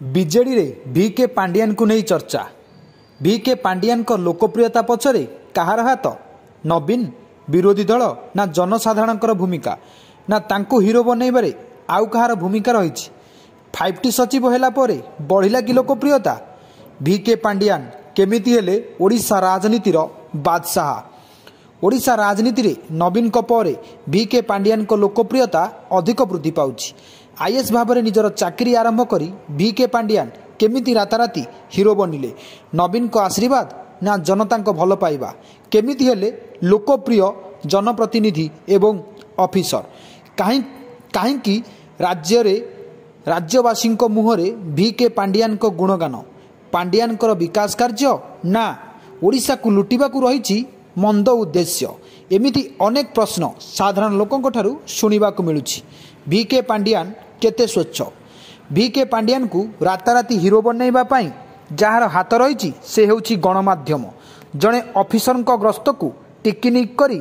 BJD रे VK Pandian को नहीं चर्चा। VK पांडियान को लोकप्रियता पछरे कहार हाथ? नवीन, विरोधी दल ना जनसाधारण भूमिका ना तांको हिरो बनैबारे आउ कहार भूमिका रही? 5T सचिव हैला परे बढ़िला कि लोकप्रियता? VK पांडियान केमिति हेले ओडिशा राजनीतिर बादशाह? ओडिशा राजनीति रे नवीन परे VK पांडियान को लोकप्रियता अधिक वृद्धि पाउछि। आईएएस भाव में निजर चाकरी आरंभ करी VK पांडियान केमिति राताराती हिरो बनिले? नवीन को आशीर्वाद ना जनता को भल पाइबा? केमिति हेले लोकप्रिय जनप्रतिनिधि एवं ऑफिसर? कहीं राज्यवासी मुहरे VK पांडियान को गुणगान? पांडियान विकास कार्य ना ओडिशा को लुटिबा को रही मंद उद्देश्य? एमिति अनेक प्रश्न साधारण लोकों ठारू शुणिबा को मिलुछि। VK पांडियान केते स्वच्छ? VK पांडियान को राताराती हिरो बनैबा पई जार हाथ रही से हेउछि गणमाध्यम। जड़े ऑफिसर ग्रस्त को टिकिनिक करी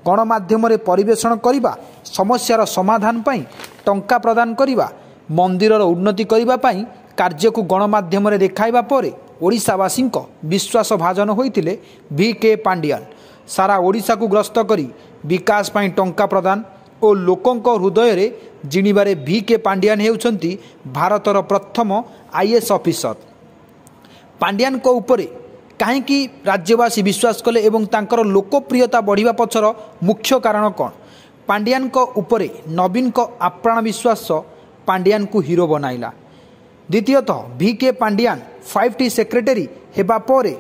गणमाध्यम रे परिवेषण करिबा, समस्यार समाधान पई टंका प्रदान करिबा, मंदिरर उन्नति करिबा पई कार्य को गणमाध्यम रे देखाइबा परे ओडिशावासी विश्वास भाजन होइतिले VK पांडियान। सारा ओडिशा को ग्रस्त करी विकास पई टंका प्रदान और लोकों हृदय रे जिणिबारे VK पांडियान हेउछंती भारतर प्रथम आईएएस ऑफिसर। पांडियान को ऊपर कहीं राज्यवासी विश्वास कले एवं तांकर लोकप्रियता बढ़िबा पछर मुख्य कारण कौन? पांडियान को ऊपर नवीन को आप्राण विश्वास पांडियान को हिरो बनाइला। द्वितीयतः VK पांडियान 5T सेक्रेटरी हेबा परे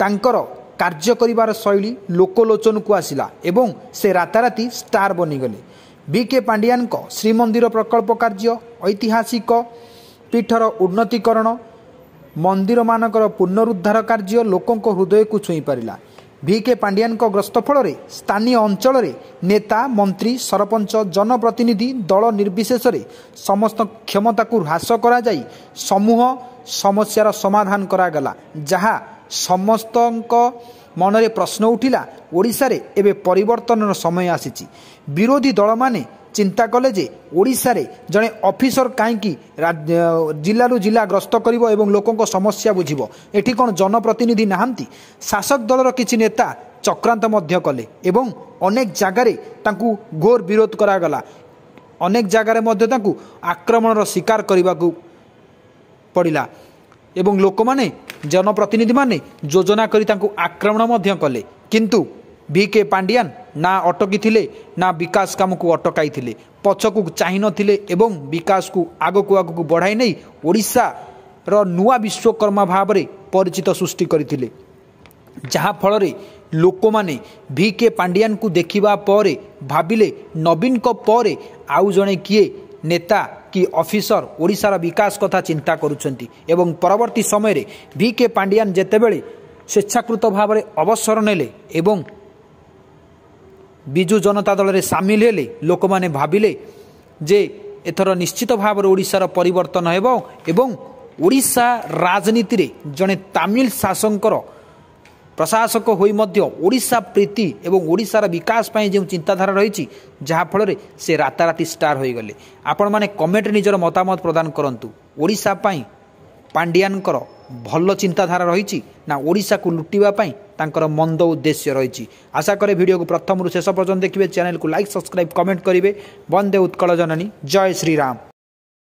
तांकर कार्य करिबार शैली लोकलोचन को आसिला एवं से राताराती स्टार बनिगले। VK पांडियान को श्रीमंदिर प्रकल्प कार्य, ऐतिहासिक पीठर उन्नतीकरण, मंदिर मानकर पुनरुद्धार कार्य लोकों हृदय को छुई पारिला। VK पांडियान को ग्रस्त फल स्थानीय अंचल रे नेता, मंत्री, सरपंच, जनप्रतिनिधि दल निर्विशेष समस्त क्षमता को ह्रास करा जाई समूह समस्यार समाधान करागला, जहा समस्त मनरे प्रश्न उठिला ओडिशा रे एबे परिवर्तन समय आसीची। विरोधी दल माने चिंता कले जे ओडिशा रे जड़े ऑफिसर कहीं जिल्लारू जिला ग्रस्त करिवो एवं लोकों को समस्या बुझिवो? एठी कोन जनप्रतिनिधि नाहंती? शासक दलर किछि नेता चक्रांत मध्य कले एवं अनेक जगार तांकू घोर विरोध करागला। अनेक जगार मध्य तांकू आक्रमणर शिकार करने पड़ा एवं लोक माने जनप्रतिनिधि माने योजना करी तांकू आक्रमण मध्य कले, किंतु VK पांडियान ना अटकी थिले ना विकास काम को अटकाई थिले, पछकू चाहि नथिले एवं विकास को आगकू आगकू बढ़ाई नहीं ओडिशा रो नुआ विश्वकर्मा भाव में परिचित सृष्टि करथिले, जहा फल रे लोक माने VK पांडियान को देखिबा परे भाबिले नवीन को परे आउ जणे किए नेता कि ऑफिसर ओडिशार विकास कथा चिंता करुछंती। एवं परवर्ती समय रे VK पांडियान जेतेबेले स्वेच्छाकृत भाव में अवसर नेले एवं बिजु जनता दल रे सामिल हेले, लोक माने भाबिले जे एथर निश्चित भाव में ओडिशार परिवर्तन हेबो एवं ओडिशा राजनीति रे जने तमिल शासकर प्रशासक होई मध्य ओडिशा प्रीति एवं ओडिशार विकास पाई जो चिंताधारा रही जहा फल से राताराती स्टार हो गले। आपण माने कमेंट निजर मतामत प्रदान करंतु। ओडिशा पाई पांडियानकर भल चिंताधारा रही ना ओडिशा को लुटिबा पाई तांकर मंद उद्देश्य रही? आशा करे वीडियो को प्रथम शेष पर्यंत देखिए। चैनल को लाइक, सब्सक्राइब, कमेंट करेंगे। वंदे उत्कल जननी, जय श्री राम।